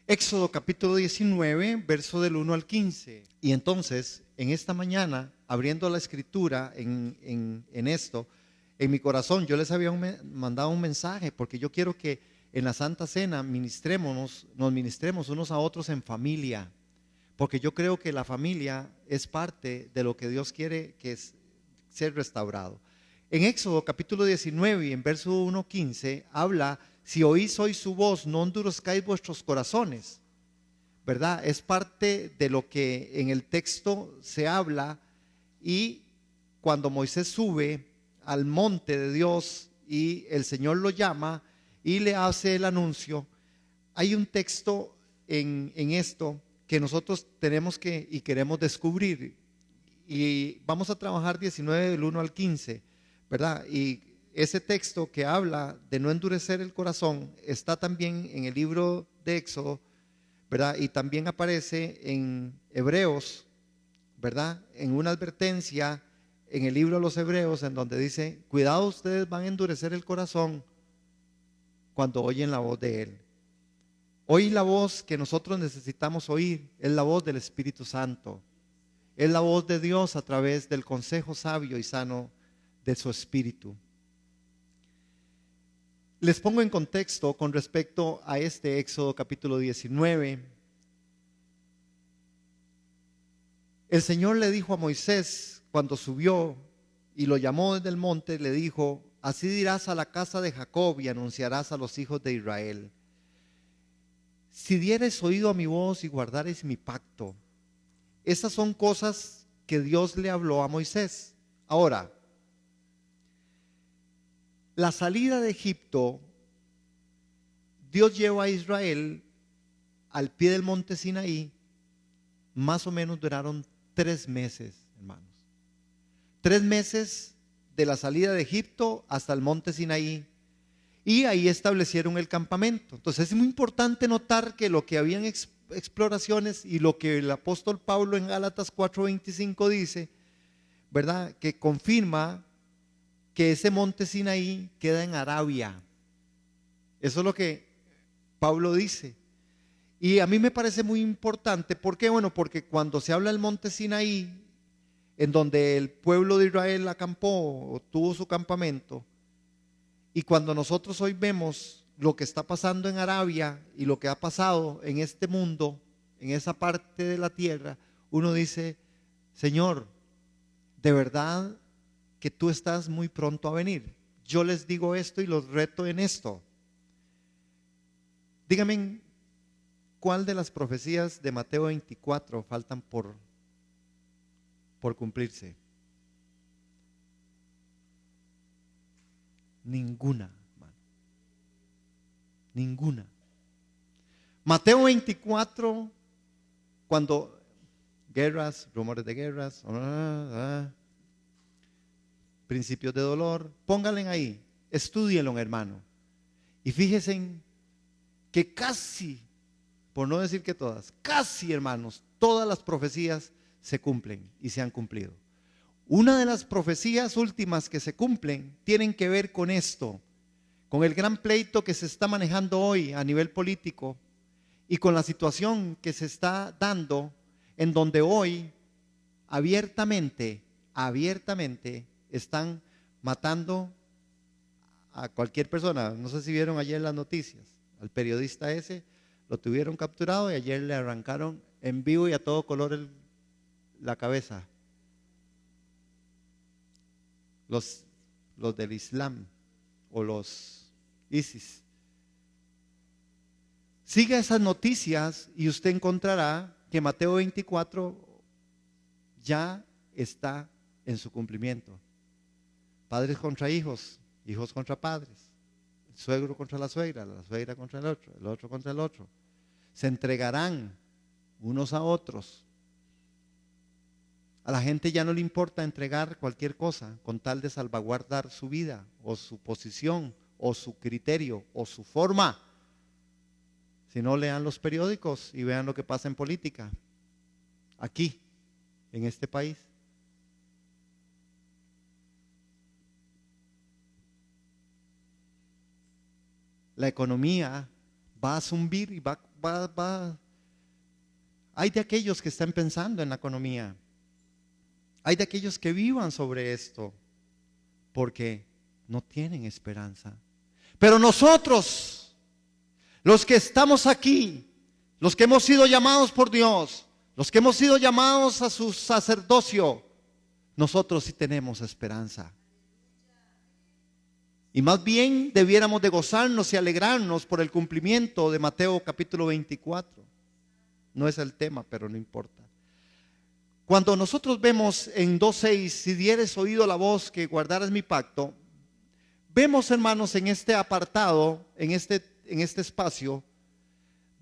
Éxodo capítulo 19, verso del 1 al 15. Y entonces, en esta mañana, abriendo la escritura en esto, en mi corazón, yo les había mandado un mensaje, porque yo quiero que en la Santa Cena nos ministremos unos a otros en familia, porque yo creo que la familia es parte de lo que Dios quiere que es ser restaurado. En Éxodo capítulo 19 y en verso 1:15 habla: si oís hoy su voz, no endurezcáis vuestros corazones, ¿verdad? Es parte de lo que en el texto se habla. Y cuando Moisés sube al monte de Dios y el Señor lo llama y le hace el anuncio, hay un texto en esto que nosotros tenemos que y queremos descubrir. Y vamos a trabajar 19 del 1 al 15, ¿verdad? Y ese texto que habla de no endurecer el corazón está también en el libro de Éxodo, ¿verdad? Y también aparece en Hebreos, ¿verdad? En una advertencia en el libro de los Hebreos, en donde dice: cuidado, ustedes van a endurecer el corazón cuando oyen la voz de Él. Hoy la voz que nosotros necesitamos oír es la voz del Espíritu Santo. Es la voz de Dios a través del consejo sabio y sano de su Espíritu. Les pongo en contexto con respecto a este Éxodo capítulo 19. El Señor le dijo a Moisés cuando subió y lo llamó desde el monte, le dijo: así dirás a la casa de Jacob y anunciarás a los hijos de Israel: si dieres oído a mi voz y guardares mi pacto. Esas son cosas que Dios le habló a Moisés. Ahora, la salida de Egipto, Dios lleva a Israel al pie del monte Sinaí. Más o menos duraron 3 meses, hermanos. 3 meses de la salida de Egipto hasta el monte Sinaí. Y ahí establecieron el campamento. Entonces es muy importante notar que lo que habían exploraciones y lo que el apóstol Pablo en Gálatas 4:25 dice, ¿verdad? Que confirma que ese monte Sinaí queda en Arabia. Eso es lo que Pablo dice. Y a mí me parece muy importante. ¿Por qué? Bueno, porque cuando se habla del monte Sinaí, en donde el pueblo de Israel acampó o tuvo su campamento, y cuando nosotros hoy vemos lo que está pasando en Arabia y lo que ha pasado en este mundo, en esa parte de la tierra, uno dice: Señor, de verdad que tú estás muy pronto a venir. Yo les digo esto y los reto en esto. Díganme, ¿cuál de las profecías de Mateo 24 faltan por cumplirse? Ninguna, hermano. Ninguna. Mateo 24, cuando guerras, rumores de guerras, principios de dolor, pónganle ahí, estúdienlo, hermano. Y fíjense que casi, por no decir que todas, casi, hermanos, todas las profecías se cumplen y se han cumplido. Una de las profecías últimas que se cumplen tienen que ver con esto, con el gran pleito que se está manejando hoy a nivel político y con la situación que se está dando, en donde hoy abiertamente están matando a cualquier persona. No sé si vieron ayer las noticias, al periodista ese lo tuvieron capturado y ayer le arrancaron en vivo y a todo color la cabeza. Los del Islam o los ISIS. Siga esas noticias y usted encontrará que Mateo 24 ya está en su cumplimiento. Padres contra hijos, hijos contra padres, el suegro contra la suegra contra el otro contra el otro. Se entregarán unos a otros. A la gente ya no le importa entregar cualquier cosa con tal de salvaguardar su vida o su posición o su criterio o su forma. Si no, lean los periódicos y vean lo que pasa en política aquí, en este país. La economía va a zumbir y va Hay de aquellos que están pensando en la economía. Hay de aquellos que vivan sobre esto, porque no tienen esperanza. Pero nosotros, los que estamos aquí, los que hemos sido llamados por Dios, los que hemos sido llamados a su sacerdocio, nosotros sí tenemos esperanza. Y más bien debiéramos de gozarnos y alegrarnos por el cumplimiento de Mateo capítulo 24. No es el tema, pero no importa. Cuando nosotros vemos en 2:6, si dieres oído la voz que guardaras mi pacto, vemos, hermanos, en este apartado, en este espacio,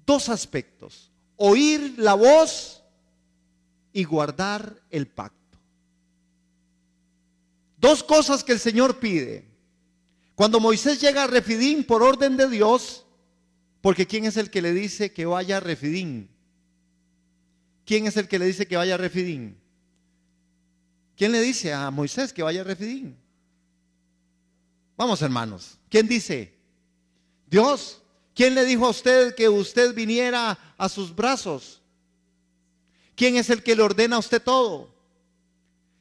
dos aspectos: oír la voz y guardar el pacto. Dos cosas que el Señor pide. Cuando Moisés llega a Refidim por orden de Dios, porque ¿quién es el que le dice que vaya a Refidim? ¿Quién es el que le dice que vaya a Refidim? ¿Quién le dice a Moisés que vaya a Refidim? Vamos, hermanos, ¿quién dice? Dios. ¿Quién le dijo a usted que usted viniera a sus brazos? ¿Quién es el que le ordena a usted todo?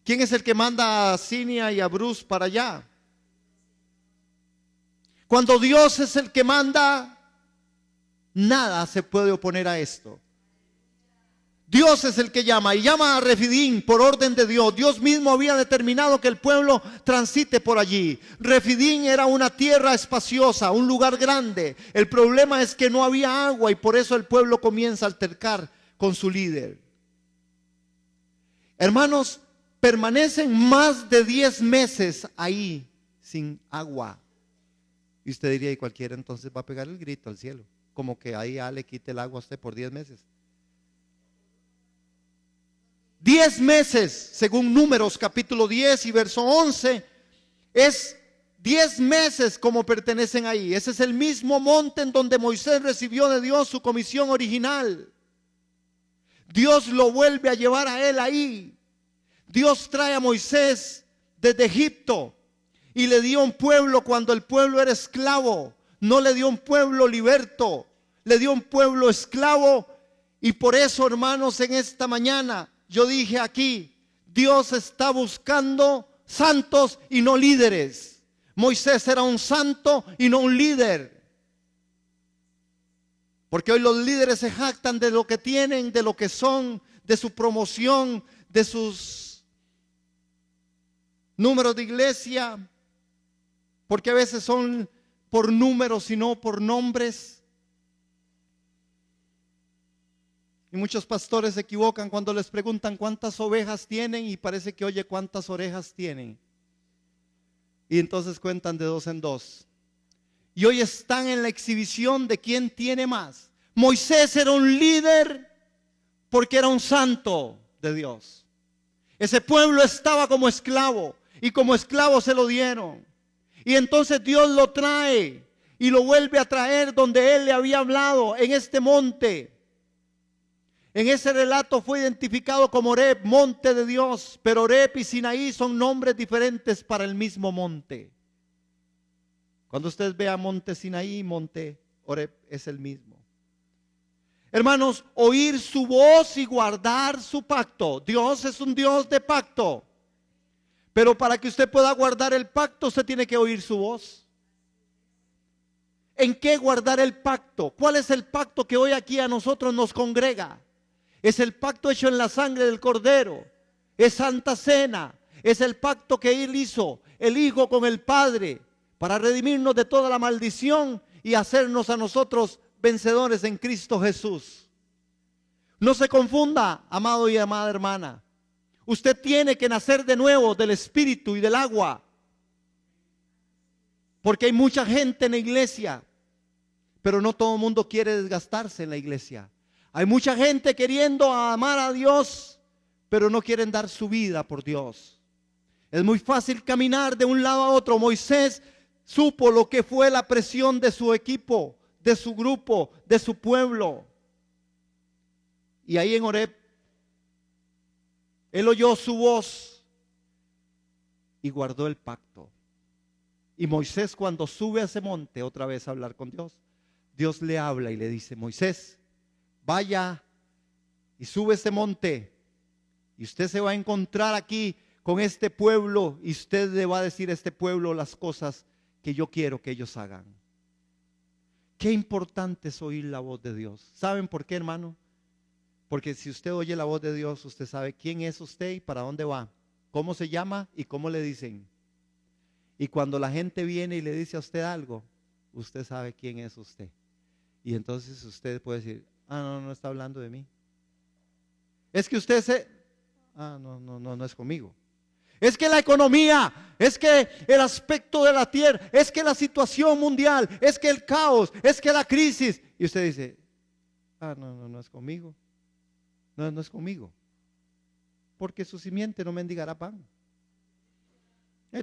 ¿Quién es el que manda a Sinia y a Bruce para allá? Cuando Dios es el que manda, nada se puede oponer a esto. Dios es el que llama, y llama a Refidim por orden de Dios. Dios mismo había determinado que el pueblo transite por allí. Refidim era una tierra espaciosa, un lugar grande. El problema es que no había agua, y por eso el pueblo comienza a altercar con su líder. Hermanos, permanecen más de 10 meses ahí sin agua. Y usted diría, y cualquiera entonces va a pegar el grito al cielo, como que ahí le quite el agua a usted por 10 meses. 10 meses, según Números capítulo 10 y verso 11, es 10 meses como pertenecen ahí. Ese es el mismo monte en donde Moisés recibió de Dios su comisión original. Dios lo vuelve a llevar a él ahí. Dios trae a Moisés desde Egipto y le dio un pueblo cuando el pueblo era esclavo. No le dio un pueblo liberto, le dio un pueblo esclavo. Y por eso, hermanos, en esta mañana yo dije aquí, Dios está buscando santos y no líderes. Moisés era un santo y no un líder. Porque hoy los líderes se jactan de lo que tienen, de lo que son, de su promoción, de sus números de iglesia. Porque a veces son por números y no por nombres. Y muchos pastores se equivocan cuando les preguntan cuántas ovejas tienen y parece que oye cuántas orejas tienen. Y entonces cuentan de 2 en 2. Y hoy están en la exhibición de quién tiene más. Moisés era un líder porque era un santo de Dios. Ese pueblo estaba como esclavo y como esclavo se lo dieron. Y entonces Dios lo trae y lo vuelve a traer donde Él le había hablado, en este monte. En ese relato fue identificado como Horeb, monte de Dios, pero Horeb y Sinaí son nombres diferentes para el mismo monte. Cuando usted vea monte Sinaí y monte Horeb es el mismo. Hermanos, oír su voz y guardar su pacto. Dios es un Dios de pacto. Pero para que usted pueda guardar el pacto, usted tiene que oír su voz. ¿En qué guardar el pacto? ¿Cuál es el pacto que hoy aquí a nosotros nos congrega? Es el pacto hecho en la sangre del Cordero. Es Santa Cena. Es el pacto que Él hizo, el Hijo con el Padre, para redimirnos de toda la maldición y hacernos a nosotros vencedores en Cristo Jesús. No se confunda, amado y amada hermana. Usted tiene que nacer de nuevo del Espíritu y del agua. Porque hay mucha gente en la iglesia, pero no todo el mundo quiere desgastarse en la iglesia. Hay mucha gente queriendo amar a Dios, pero no quieren dar su vida por Dios. Es muy fácil caminar de un lado a otro. Moisés supo lo que fue la presión de su equipo, de su grupo, de su pueblo. Y ahí en Horeb, él oyó su voz y guardó el pacto. Y Moisés, cuando sube a ese monte otra vez a hablar con Dios, Dios le habla y le dice: Moisés, vaya y sube este monte y usted se va a encontrar aquí con este pueblo y usted le va a decir a este pueblo las cosas que yo quiero que ellos hagan. Qué importante es oír la voz de Dios. ¿Saben por qué, hermano? Porque si usted oye la voz de Dios, usted sabe quién es usted y para dónde va, cómo se llama y cómo le dicen. Y cuando la gente viene y le dice a usted algo, usted sabe quién es usted. Y entonces usted puede decir, no está hablando de mí. Es que usted no es conmigo. Es que la economía, es que el aspecto de la tierra, es que la situación mundial, es que el caos, es que la crisis. Y usted dice, no es conmigo. No es conmigo. Porque su simiente no mendigará pan.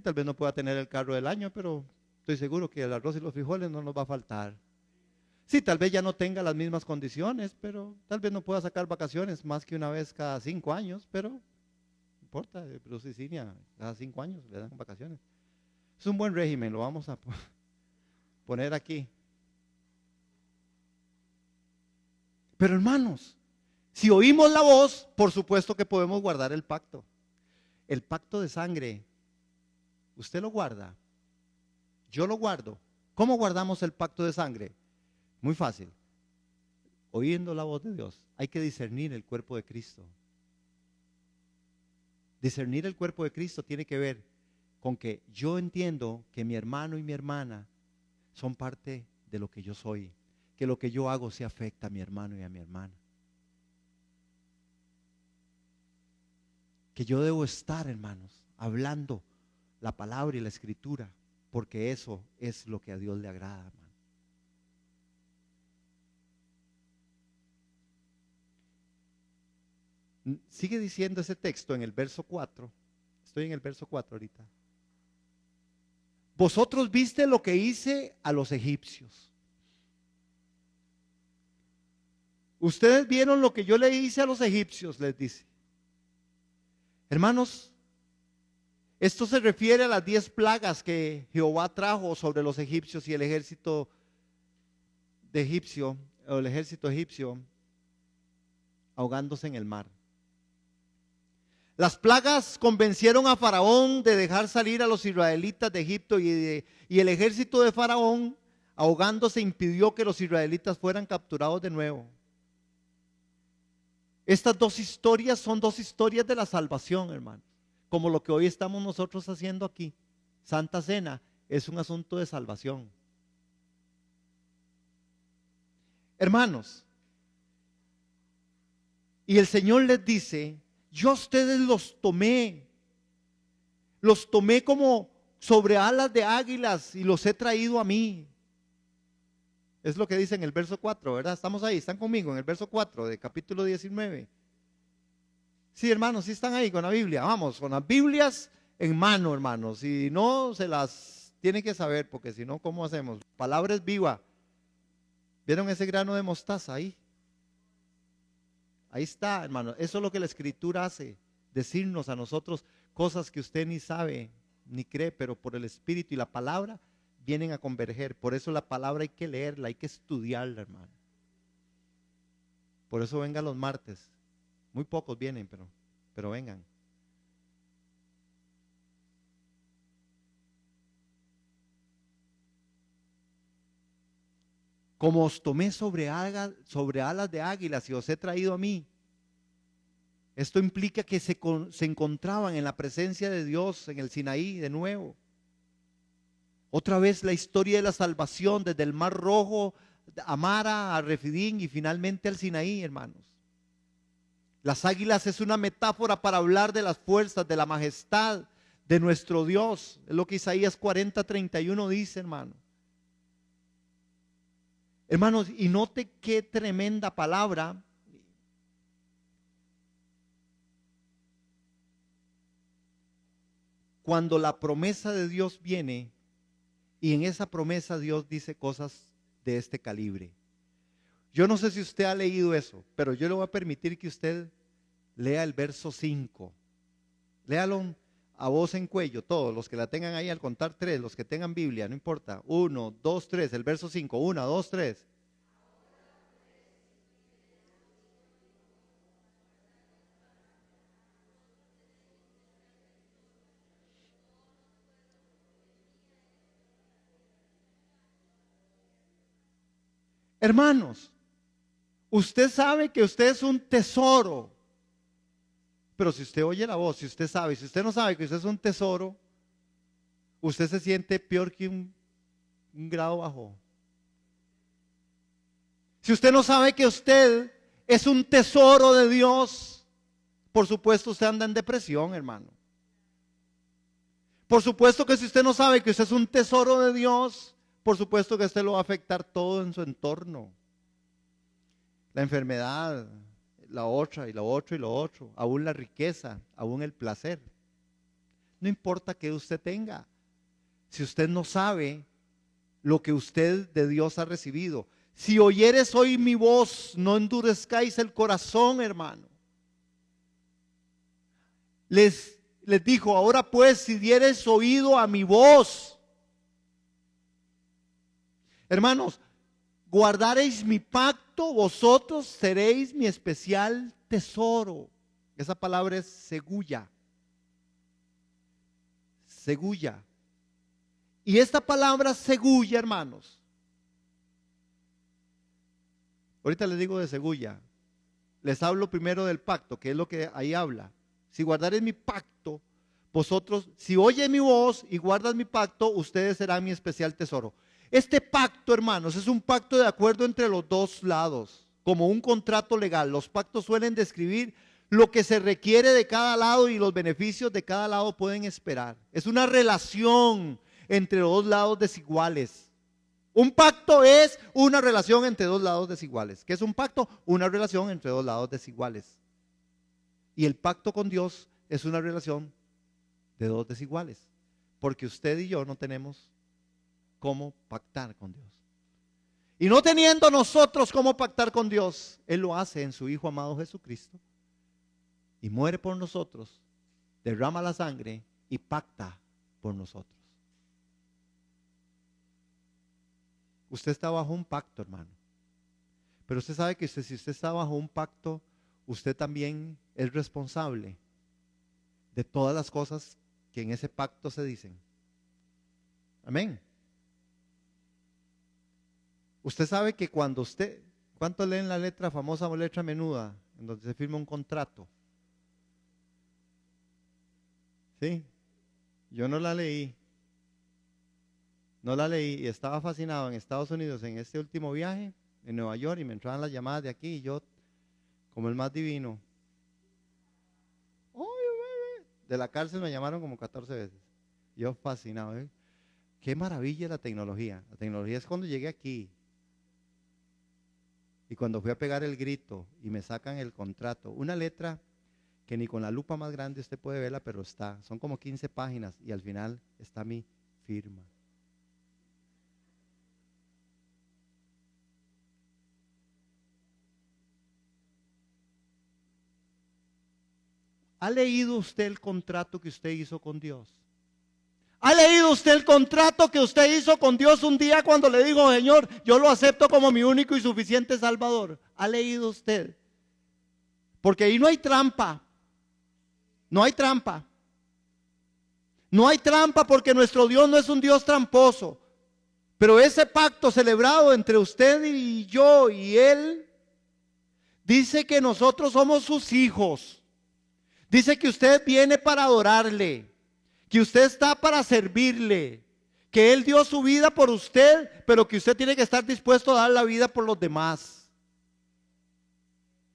Tal vez no pueda tener el carro del año, pero estoy seguro que el arroz y los frijoles no nos va a faltar. Sí, tal vez ya no tenga las mismas condiciones, pero tal vez no pueda sacar vacaciones más que una vez cada 5 años, pero no importa, Bruce y Cinia, cada 5 años le dan vacaciones. Es un buen régimen, lo vamos a poner aquí. Pero hermanos, si oímos la voz, por supuesto que podemos guardar el pacto. El pacto de sangre, usted lo guarda, yo lo guardo. ¿Cómo guardamos el pacto de sangre? Muy fácil, oyendo la voz de Dios. Hay que discernir el cuerpo de Cristo. Discernir el cuerpo de Cristo tiene que ver con que yo entiendo que mi hermano y mi hermana son parte de lo que yo soy, que lo que yo hago se afecta a mi hermano y a mi hermana. Que yo debo estar, hermanos, hablando la palabra y la escritura, porque eso es lo que a Dios le agrada, hermano. Sigue diciendo ese texto en el verso 4. Estoy en el verso 4 ahorita. Vosotros viste lo que hice a los egipcios. Ustedes vieron lo que yo le hice a los egipcios, les dice. Hermanos, esto se refiere a las 10 plagas que Jehová trajo sobre los egipcios y el ejército de egipcio, o el ejército egipcio, ahogándose en el mar. Las plagas convencieron a Faraón de dejar salir a los israelitas de Egipto y el ejército de Faraón, ahogándose, impidió que los israelitas fueran capturados de nuevo. Estas dos historias son dos historias de la salvación, hermanos, como lo que hoy estamos nosotros haciendo aquí. Santa Cena es un asunto de salvación. Hermanos, y el Señor les dice, yo a ustedes los tomé como sobre alas de águilas y los he traído a mí. Es lo que dice en el verso 4, ¿verdad? Estamos ahí, están conmigo en el verso 4 de capítulo 19. Sí, hermanos, sí están ahí con la Biblia. Vamos, con las Biblias en mano, hermanos. Si no, se las tienen que saber, porque si no, ¿cómo hacemos? Palabra es viva. ¿Vieron ese grano de mostaza ahí? Ahí está, hermano. Eso es lo que la Escritura hace, decirnos a nosotros cosas que usted ni sabe, ni cree, pero por el Espíritu y la palabra vienen a converger. Por eso la palabra hay que leerla, hay que estudiarla, hermano. Por eso vengan los martes. Muy pocos vienen, pero vengan. Como os tomé sobre alas de águilas y os he traído a mí. Esto implica que se encontraban en la presencia de Dios en el Sinaí de nuevo. Otra vez la historia de la salvación desde el Mar Rojo, a Mara, a Refidín y finalmente al Sinaí, hermanos. Las águilas es una metáfora para hablar de las fuerzas, de la majestad de nuestro Dios. Es lo que Isaías 40:31 dice, hermano. Hermanos, y note qué tremenda palabra. Cuando la promesa de Dios viene y en esa promesa Dios dice cosas de este calibre. Yo no sé si usted ha leído eso, pero yo le voy a permitir que usted lea el verso 5. Léalo a voz en cuello, todos los que la tengan ahí al contar 3, los que tengan Biblia, no importa. 1, 2, 3, el verso 5, 1, 2, 3. Hermanos, usted sabe que usted es un tesoro. Pero si usted oye la voz, si usted sabe, si usted no sabe que usted es un tesoro, usted se siente peor que un grado bajo. Si usted no sabe que usted es un tesoro de Dios, por supuesto usted anda en depresión, hermano. Por supuesto que si usted no sabe que usted es un tesoro de Dios, por supuesto que usted lo va a afectar todo en su entorno. La enfermedad, la otra y lo otro y lo otro, aún la riqueza, aún el placer. No importa qué usted tenga, si usted no sabe lo que usted de Dios ha recibido. Si oyeres hoy mi voz, no endurezcáis el corazón, hermano. Les dijo, ahora pues, si dieres oído a mi voz, hermanos, guardaréis mi pacto, vosotros seréis mi especial tesoro. Esa palabra es seguya. Seguya. Y esta palabra seguya, hermanos, ahorita les digo de seguya. Les hablo primero del pacto, que es lo que ahí habla. Si guardaréis mi pacto, vosotros, si oyes mi voz y guardas mi pacto, ustedes serán mi especial tesoro. Este pacto, hermanos, es un pacto de acuerdo entre los dos lados, como un contrato legal. Los pactos suelen describir lo que se requiere de cada lado y los beneficios de cada lado pueden esperar. Es una relación entre dos lados desiguales. Un pacto es una relación entre dos lados desiguales. ¿Qué es un pacto? Una relación entre dos lados desiguales. Y el pacto con Dios es una relación de dos desiguales. Porque usted y yo no tenemos cómo pactar con Dios. Y no teniendo nosotros cómo pactar con Dios, Él lo hace en su Hijo amado Jesucristo. Y muere por nosotros, derrama la sangre y pacta por nosotros. Usted está bajo un pacto, hermano. Pero usted sabe que si usted está bajo un pacto, usted también es responsable de todas las cosas que en ese pacto se dicen. Amén. Usted sabe que cuando usted, ¿cuántos leen la letra famosa o letra menuda, en donde se firma un contrato? ¿Sí? Yo no la leí. No la leí y estaba fascinado en Estados Unidos en este último viaje, en Nueva York, y me entraban las llamadas de aquí y yo, como el más divino, de la cárcel me llamaron como 14 veces. Yo fascinado. Qué maravilla la tecnología. La tecnología es cuando llegué aquí y cuando fui a pegar el grito y me sacan el contrato, una letra que ni con la lupa más grande usted puede verla, pero está, son como 15 páginas y al final está mi firma. ¿Ha leído usted el contrato que usted hizo con Dios? ¿Ha leído usted el contrato que usted hizo con Dios un día cuando le dijo, Señor, yo lo acepto como mi único y suficiente Salvador? ¿Ha leído usted? Porque ahí no hay trampa. No hay trampa. No hay trampa porque nuestro Dios no es un Dios tramposo. Pero ese pacto celebrado entre usted y yo y Él, dice que nosotros somos sus hijos. Dice que usted viene para adorarle, que usted está para servirle, que Él dio su vida por usted, pero que usted tiene que estar dispuesto a dar la vida por los demás.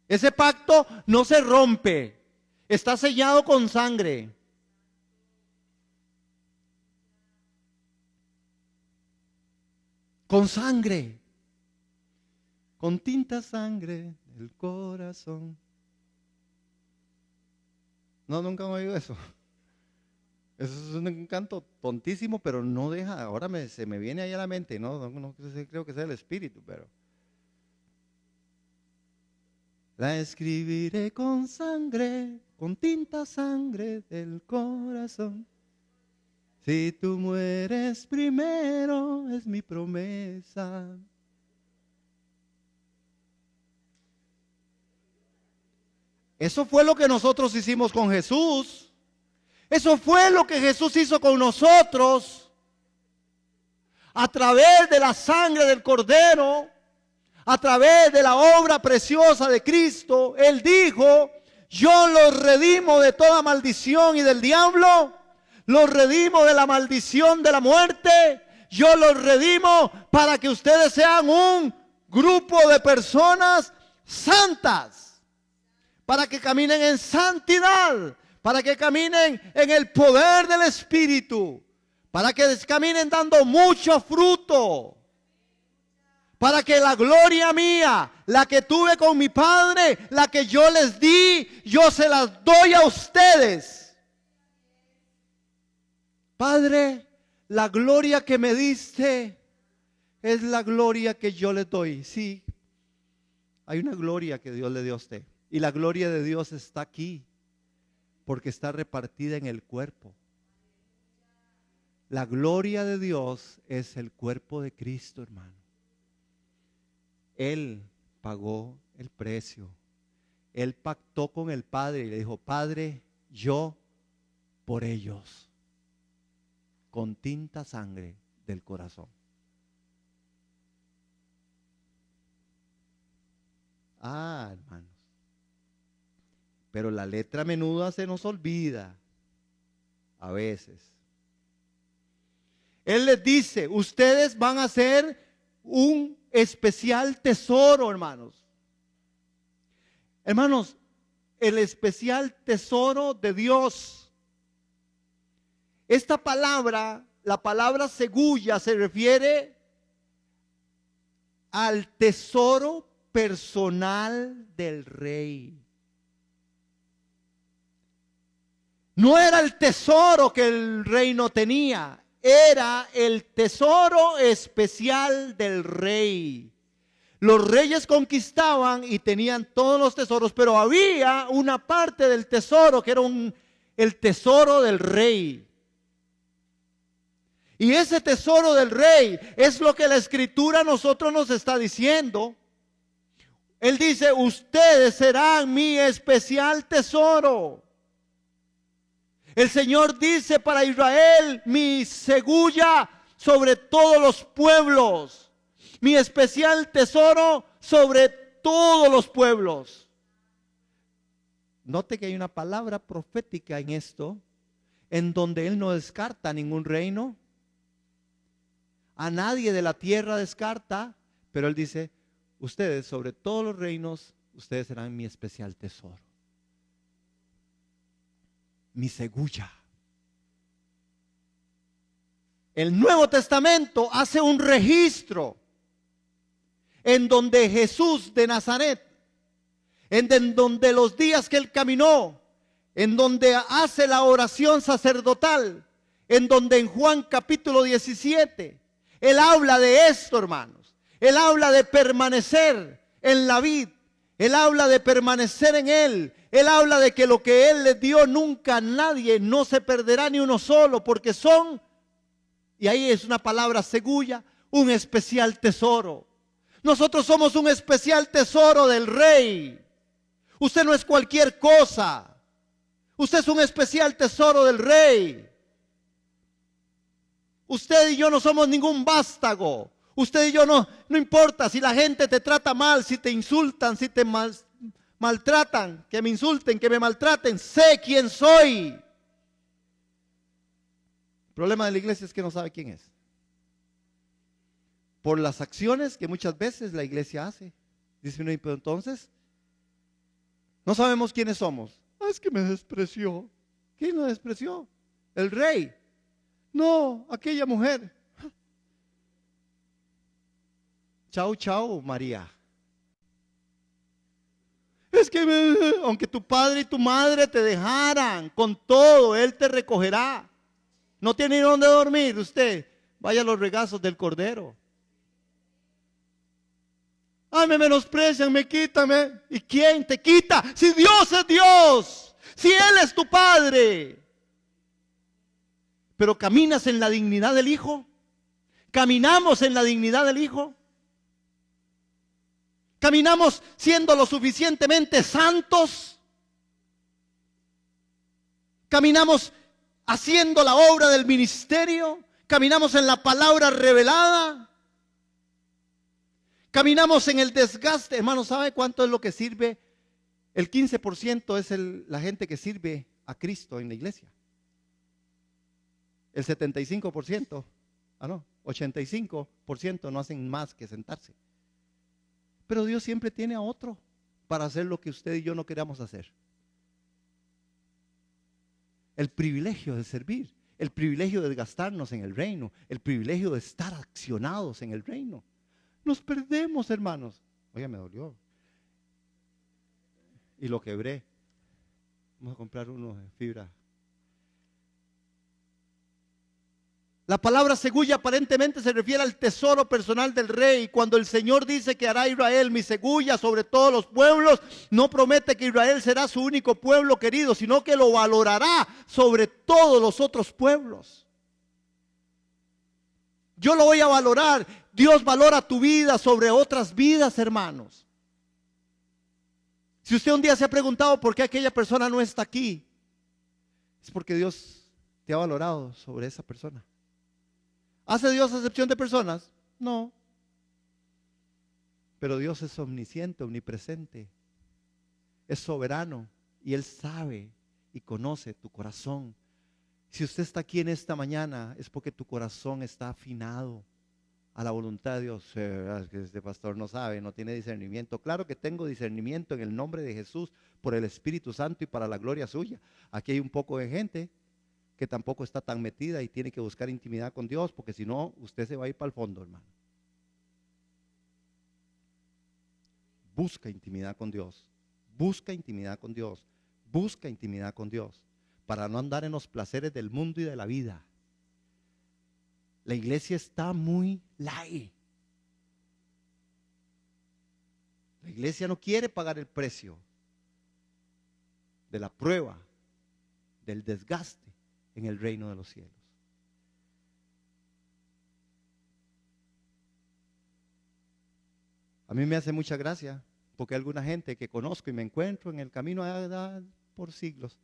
Ese pacto no se rompe, está sellado con sangre. Con sangre, con tinta sangre del corazón. No, nunca he oído eso. Eso es un canto tontísimo, pero no deja, ahora se me viene ahí a la mente, no creo que sea el espíritu, pero. La escribiré con sangre, con tinta sangre del corazón. Si tú mueres primero, es mi promesa. Eso fue lo que nosotros hicimos con Jesús. Eso fue lo que Jesús hizo con nosotros. A través de la sangre del Cordero, a través de la obra preciosa de Cristo, Él dijo: yo los redimo de toda maldición y del diablo, los redimo de la maldición de la muerte, yo los redimo para que ustedes sean un grupo de personas santas, para que caminen en santidad, para que caminen en el poder del Espíritu, para que caminen dando mucho fruto, para que la gloria mía, la que tuve con mi Padre, la que yo les di, yo se las doy a ustedes. Padre, la gloria que me diste es la gloria que yo les doy. Sí, hay una gloria que Dios le dio a usted. Y la gloria de Dios está aquí, porque está repartida en el cuerpo. La gloria de Dios es el cuerpo de Cristo, hermano. Él pagó el precio. Él pactó con el Padre y le dijo: Padre, yo por ellos, con tinta sangre del corazón. Hermanos, pero la letra menuda se nos olvida a veces. Él les dice: ustedes van a ser un especial tesoro, hermanos. Hermanos, el especial tesoro de Dios. Esta palabra, la palabra segulla, se refiere al tesoro personal del rey. No era el tesoro que el reino tenía, era el tesoro especial del rey. Los reyes conquistaban y tenían todos los tesoros, pero había una parte del tesoro que era el tesoro del rey. Y ese tesoro del rey es lo que la Escritura a nosotros nos está diciendo. Él dice: ustedes serán mi especial tesoro. El Señor dice para Israel: mi segulla sobre todos los pueblos, mi especial tesoro sobre todos los pueblos. Note que hay una palabra profética en esto, en donde Él no descarta ningún reino, a nadie de la tierra descarta, pero Él dice: ustedes sobre todos los reinos, ustedes serán mi especial tesoro, mi segulla. El Nuevo Testamento hace un registro en donde Jesús de Nazaret, en donde los días que Él caminó, en donde hace la oración sacerdotal, en donde en Juan capítulo 17, Él habla de esto, hermanos. Él habla de permanecer en la vid. Él habla de permanecer en Él. Él habla de que lo que Él les dio nunca a nadie, no se perderá ni uno solo, porque son, y ahí es una palabra segulla, un especial tesoro. Nosotros somos un especial tesoro del Rey. Usted no es cualquier cosa. Usted es un especial tesoro del Rey. Usted y yo no somos ningún vástago. Usted y yo no importa si la gente te trata mal, si te insultan, si te maltratan, que me insulten, que me maltraten. Sé quién soy. El problema de la iglesia es que no sabe quién es. Por las acciones que muchas veces la iglesia hace. Dice uno: pero entonces no sabemos quiénes somos. Es que me despreció. ¿Quién lo despreció? El rey. No, aquella mujer. Chau, chau, María. Es que aunque tu padre y tu madre te dejaran con todo, Él te recogerá. No tiene ni dónde dormir usted. Vaya a los regazos del Cordero. Ay, me menosprecian, me quitan. ¿Y quién te quita? Si Dios es Dios, si Él es tu Padre. Pero caminas en la dignidad del Hijo. Caminamos en la dignidad del Hijo. Caminamos siendo lo suficientemente santos. Caminamos haciendo la obra del ministerio. Caminamos en la palabra revelada. Caminamos en el desgaste. Hermano, ¿sabe cuánto es lo que sirve? El 15% es la gente que sirve a Cristo en la iglesia. El 75%, 85% no hacen más que sentarse. Pero Dios siempre tiene a otro para hacer lo que usted y yo no queramos hacer. El privilegio de servir, el privilegio de gastarnos en el reino, el privilegio de estar accionados en el reino. Nos perdemos, hermanos. Oiga, me dolió. Y lo quebré. Vamos a comprar uno de fibra. La palabra segulla aparentemente se refiere al tesoro personal del rey. Cuando el Señor dice que hará Israel mi segulla sobre todos los pueblos, no promete que Israel será su único pueblo querido, sino que lo valorará sobre todos los otros pueblos. Yo lo voy a valorar. Dios valora tu vida sobre otras vidas, hermanos. Si usted un día se ha preguntado por qué aquella persona no está aquí, es porque Dios te ha valorado sobre esa persona. ¿Hace Dios acepción de personas? No. Pero Dios es omnisciente, omnipresente. Es soberano y Él sabe y conoce tu corazón. Si usted está aquí en esta mañana es porque tu corazón está afinado a la voluntad de Dios. Es que este pastor no sabe, no tiene discernimiento. Claro que tengo discernimiento en el nombre de Jesús por el Espíritu Santo y para la gloria suya. Aquí hay un poco de gente que tampoco está tan metida y tiene que buscar intimidad con Dios, porque si no, usted se va a ir para el fondo, hermano. Busca intimidad con Dios, busca intimidad con Dios, busca intimidad con Dios, para no andar en los placeres del mundo y de la vida. La iglesia está muy light. La iglesia no quiere pagar el precio de la prueba, del desgaste en el reino de los cielos. A mí me hace mucha gracia porque hay alguna gente que conozco y me encuentro en el camino por siglos.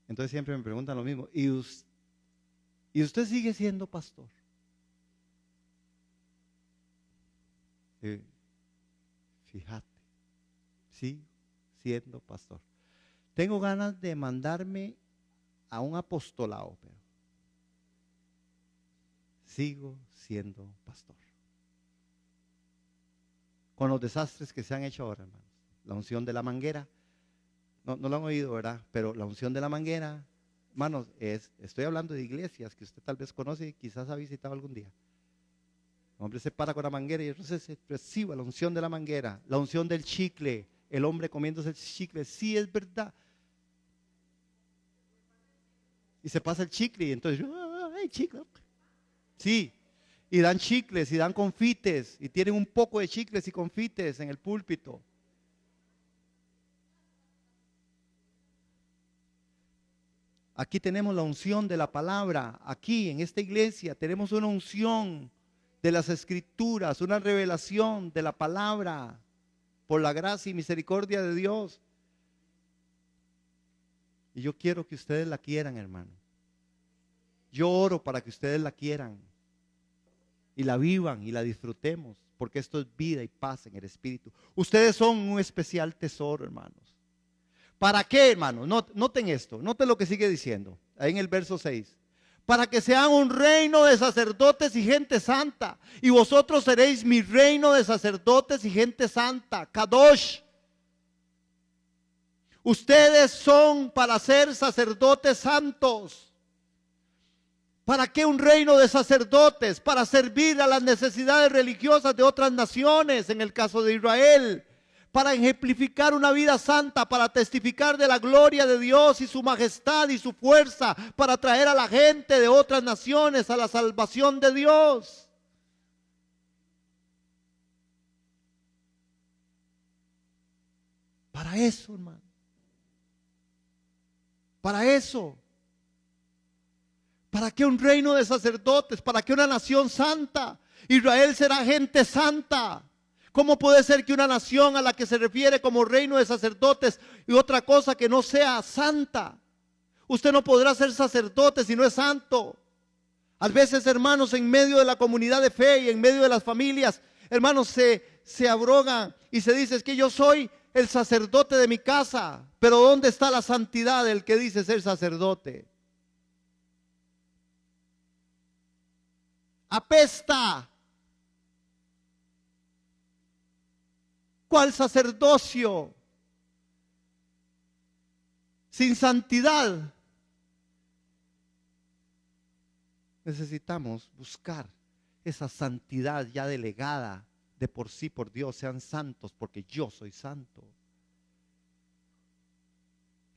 Entonces siempre me preguntan lo mismo. ¿Y usted sigue siendo pastor? Fíjate, sigo siendo pastor. Tengo ganas de mandarme a un apostolado, pero sigo siendo pastor. Con los desastres que se han hecho ahora, hermanos. La unción de la manguera, no lo han oído, ¿verdad? Pero la unción de la manguera, hermanos, estoy hablando de iglesias que usted tal vez conoce y quizás ha visitado algún día. El hombre se para con la manguera y entonces se recibe la unción de la manguera, la unción del chicle, el hombre comiéndose el chicle. Sí, es verdad. Y se pasa el chicle y entonces, ¡ay, chicle! Sí, y dan chicles y dan confites y tienen un poco de chicles y confites en el púlpito. Aquí tenemos la unción de la palabra. Aquí en esta iglesia tenemos una unción de las escrituras, una revelación de la palabra por la gracia y misericordia de Dios. Y yo quiero que ustedes la quieran, hermano. Yo oro para que ustedes la quieran y la vivan y la disfrutemos, porque esto es vida y paz en el Espíritu. Ustedes son un especial tesoro, hermanos. ¿Para qué, hermanos? Noten esto, noten lo que sigue diciendo, ahí en el verso 6. Para que sean un reino de sacerdotes y gente santa, y vosotros seréis mi reino de sacerdotes y gente santa, Kadosh. Ustedes son para ser sacerdotes santos. ¿Para qué un reino de sacerdotes? Para servir a las necesidades religiosas de otras naciones, en el caso de Israel. Para ejemplificar una vida santa, para testificar de la gloria de Dios y su majestad y su fuerza, para traer a la gente de otras naciones a la salvación de Dios. Para eso, hermano. Para eso. ¿Para qué un reino de sacerdotes? ¿Para qué una nación santa? Israel será gente santa. ¿Cómo puede ser que una nación a la que se refiere como reino de sacerdotes y otra cosa que no sea santa? Usted no podrá ser sacerdote si no es santo. A veces, hermanos, en medio de la comunidad de fe y en medio de las familias, Hermanos, se abroga y se dice, es que yo soy el sacerdote de mi casa. Pero ¿dónde está la santidad del que dice ser sacerdote? Apesta. ¿Cuál sacerdocio? Sin santidad. Necesitamos buscar esa santidad ya delegada de por sí por Dios. Sean santos porque yo soy santo.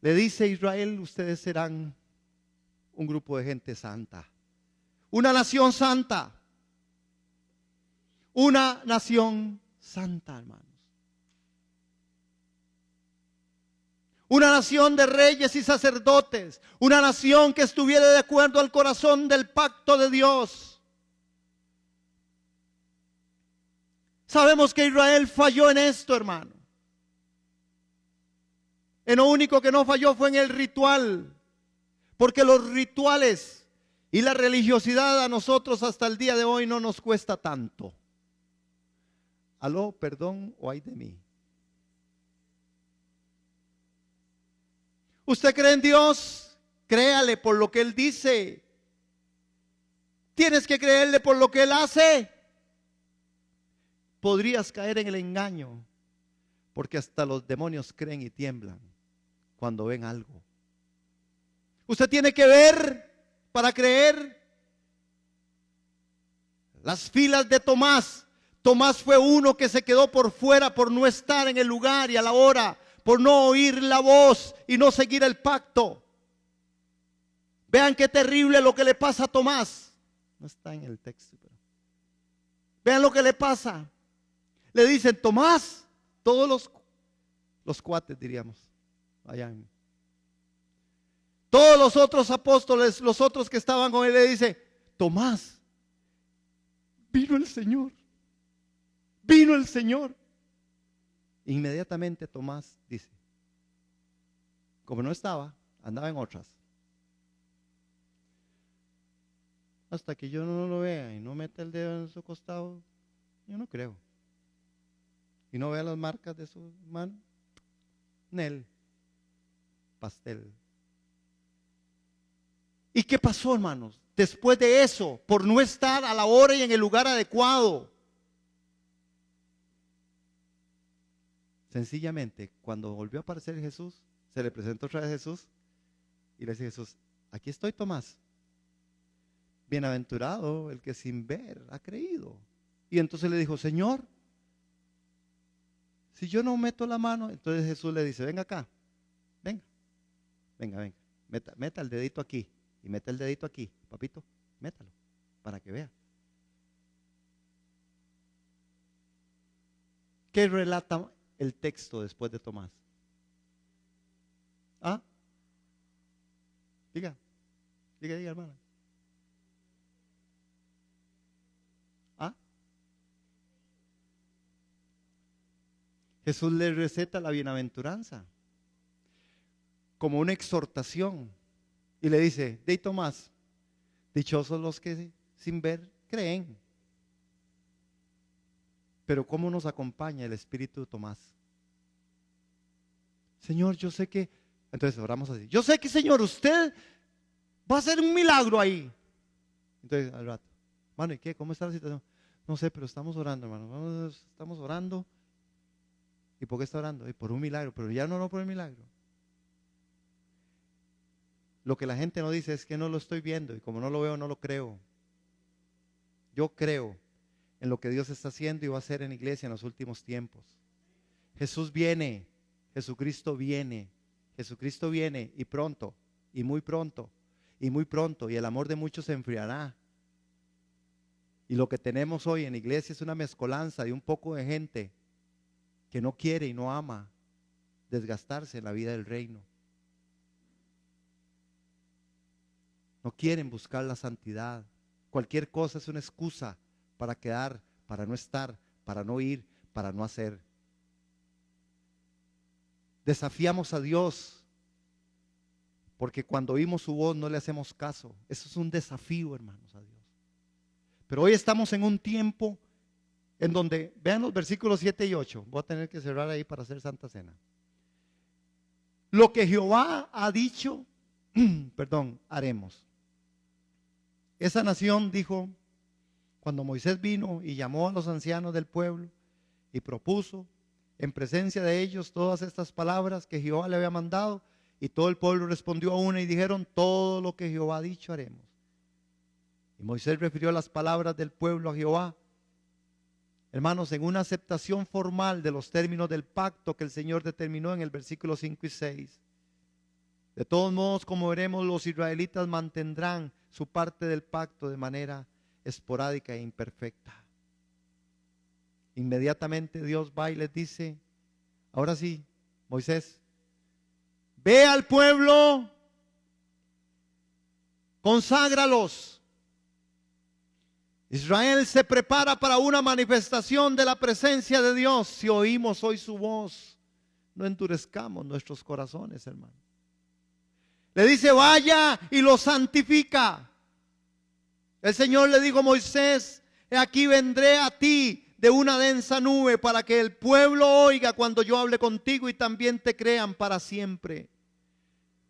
Le dice Israel, ustedes serán un grupo de gente santa. Una nación santa. Una nación santa, hermanos. Una nación de reyes y sacerdotes. Una nación que estuviera de acuerdo al corazón del pacto de Dios. Sabemos que Israel falló en esto, hermano. En lo único que no falló fue en el ritual. Porque los rituales y la religiosidad a nosotros hasta el día de hoy no nos cuesta tanto. Aló, perdón o ay de mí. ¿Usted cree en Dios? Créale por lo que Él dice. Tienes que creerle por lo que Él hace. Podrías caer en el engaño, porque hasta los demonios creen y tiemblan cuando ven algo. Usted tiene que ver para creer. Las filas de Tomás. Tomás fue uno que se quedó por fuera por no estar en el lugar y a la hora, por no oír la voz y no seguir el pacto. Vean qué terrible lo que le pasa a Tomás. No está en el texto, pero vean lo que le pasa. Le dicen, Tomás, todos los cuates diríamos, todos los otros apóstoles, los otros que estaban con él, le dice, Tomás, vino el Señor. Vino el Señor. Inmediatamente Tomás dice, como no estaba, andaba en otras. Hasta que yo no lo vea y no meta el dedo en su costado, yo no creo. Y no vea las marcas de su mano, Nel, pastel. ¿Y qué pasó, hermanos? Después de eso, por no estar a la hora y en el lugar adecuado, sencillamente, cuando volvió a aparecer Jesús, se le presentó otra vez Jesús y le dice Jesús, aquí estoy, Tomás. Bienaventurado el que sin ver ha creído. Y entonces le dijo, Señor, si yo no meto la mano, entonces Jesús le dice, venga acá, venga, meta el dedito aquí y meta el dedito aquí, papito, métalo para que vea. ¿Qué relata el texto después de Tomás? ¿Ah? Diga, hermana. ¿Ah? Jesús le receta la bienaventuranza como una exhortación y le dice, de Tomás, dichosos los que sin ver creen. Pero ¿cómo nos acompaña el Espíritu de Tomás? Señor, yo sé que, entonces oramos así, yo sé que Señor, usted va a hacer un milagro ahí. Entonces al rato, hermano, ¿y qué? ¿Cómo está la situación? No sé, pero estamos orando, hermano, estamos orando. ¿Y por qué está orando? Y por un milagro, pero ya no por el milagro. Lo que la gente no dice es que no lo estoy viendo y como no lo veo, no lo creo. Yo creo en lo que Dios está haciendo y va a hacer en la iglesia en los últimos tiempos. Jesús viene, Jesucristo viene y pronto, y muy pronto, y muy pronto, y el amor de muchos se enfriará. Y lo que tenemos hoy en la iglesia es una mezcolanza de un poco de gente que no quiere y no ama desgastarse en la vida del reino. No quieren buscar la santidad. Cualquier cosa es una excusa para quedar, para no estar, para no ir, para no hacer. Desafiamos a Dios porque cuando oímos su voz no le hacemos caso. Eso es un desafío, hermanos, a Dios. Pero hoy estamos en un tiempo en donde, vean los versículos 7 y 8, voy a tener que cerrar ahí para hacer Santa Cena. Lo que Jehová ha dicho, perdón, haremos. Esa nación dijo, cuando Moisés vino y llamó a los ancianos del pueblo y propuso en presencia de ellos todas estas palabras que Jehová le había mandado, y todo el pueblo respondió a una y dijeron, todo lo que Jehová ha dicho haremos. Y Moisés refirió las palabras del pueblo a Jehová, hermanos, en una aceptación formal de los términos del pacto que el Señor determinó en el versículo 5 y 6. De todos modos, como veremos, los israelitas mantendrán su parte del pacto de manera esporádica e imperfecta. Inmediatamente Dios va y les dice, ahora sí, Moisés, ve al pueblo, conságralos. Israel se prepara para una manifestación de la presencia de Dios. Si oímos hoy su voz, no endurezcamos nuestros corazones, hermano. Le dice, vaya y lo santifica. El Señor le dijo a Moisés, he aquí vendré a ti de una densa nube para que el pueblo oiga cuando yo hable contigo y también te crean para siempre.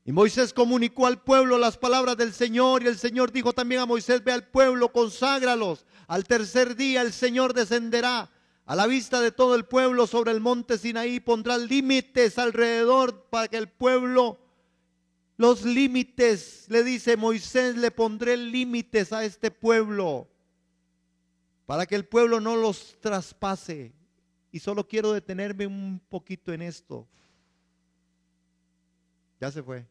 Y Moisés comunicó al pueblo las palabras del Señor, y el Señor dijo también a Moisés, ve al pueblo, conságralos. Al tercer día el Señor descenderá a la vista de todo el pueblo sobre el monte Sinaí, pondrá límites alrededor para que el pueblo, los límites, le dice Moisés, le pondré límites a este pueblo para que el pueblo no los traspase. Y solo quiero detenerme un poquito en esto. Ya se fue,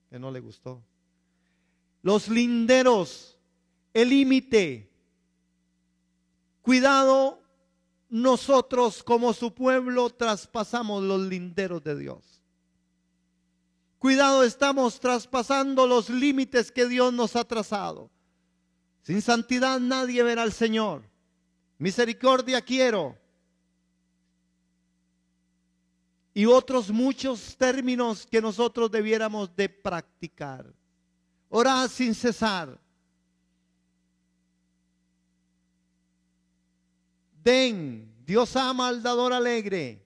que no le gustó. Los linderos, el límite. Cuidado, nosotros como su pueblo traspasamos los linderos de Dios. Cuidado, estamos traspasando los límites que Dios nos ha trazado. Sin santidad nadie verá al Señor. Misericordia quiero. Y otros muchos términos que nosotros debiéramos de practicar. Orad sin cesar. Den, Dios ama al dador alegre.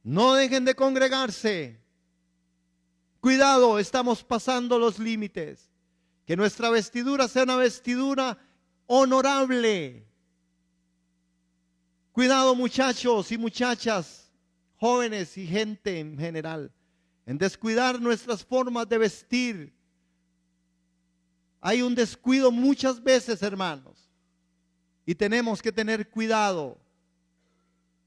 No dejen de congregarse. Cuidado, estamos pasando los límites. Que nuestra vestidura sea una vestidura honorable. Cuidado, muchachos y muchachas, jóvenes y gente en general, en descuidar nuestras formas de vestir. Hay un descuido muchas veces, hermanos, y tenemos que tener cuidado.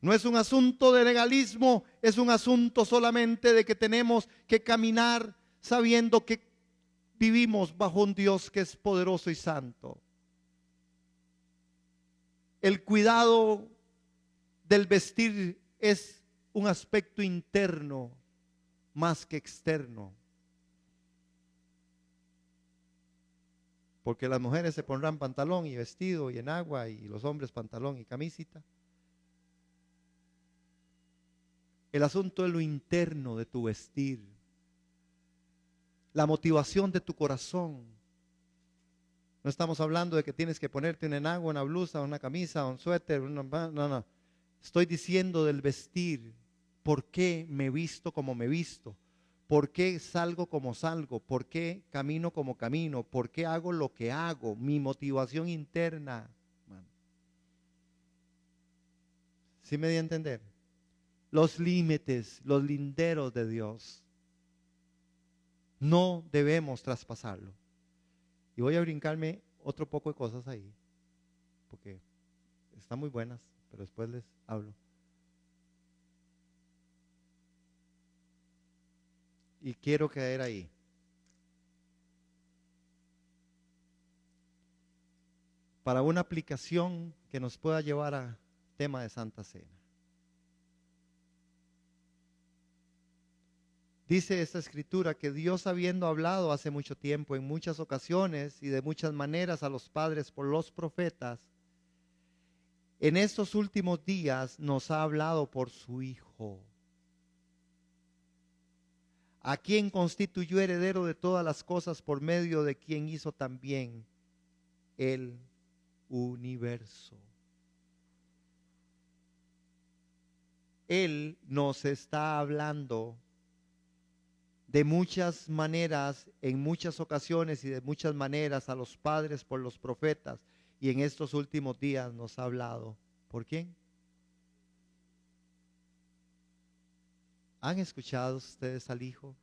No es un asunto de legalismo, es un asunto solamente de que tenemos que caminar sabiendo que vivimos bajo un Dios que es poderoso y santo. El cuidado del vestir es un aspecto interno más que externo. Porque las mujeres se pondrán pantalón y vestido y enagua, y los hombres pantalón y camisita. El asunto es lo interno de tu vestir, la motivación de tu corazón. No estamos hablando de que tienes que ponerte un enagua, una blusa, una camisa, un suéter, no. Estoy diciendo del vestir. ¿Por qué me visto como me visto? ¿Por qué salgo como salgo? ¿Por qué camino como camino? ¿Por qué hago lo que hago? Mi motivación interna. ¿Sí me di a entender? Los límites, los linderos de Dios, no debemos traspasarlo. Y voy a brincarme otro poco de cosas ahí, porque están muy buenas, pero después les hablo. Y quiero caer ahí. Para una aplicación que nos pueda llevar a tema de Santa Cena. Dice esta escritura que Dios, habiendo hablado hace mucho tiempo, en muchas ocasiones y de muchas maneras a los padres por los profetas, en estos últimos días nos ha hablado por su Hijo, a quien constituyó heredero de todas las cosas, por medio de quien hizo también el universo. Él nos está hablando de muchas maneras, en muchas ocasiones y de muchas maneras a los padres por los profetas. Y en estos últimos días nos ha hablado. ¿Por quién? ¿Han escuchado ustedes al Hijo?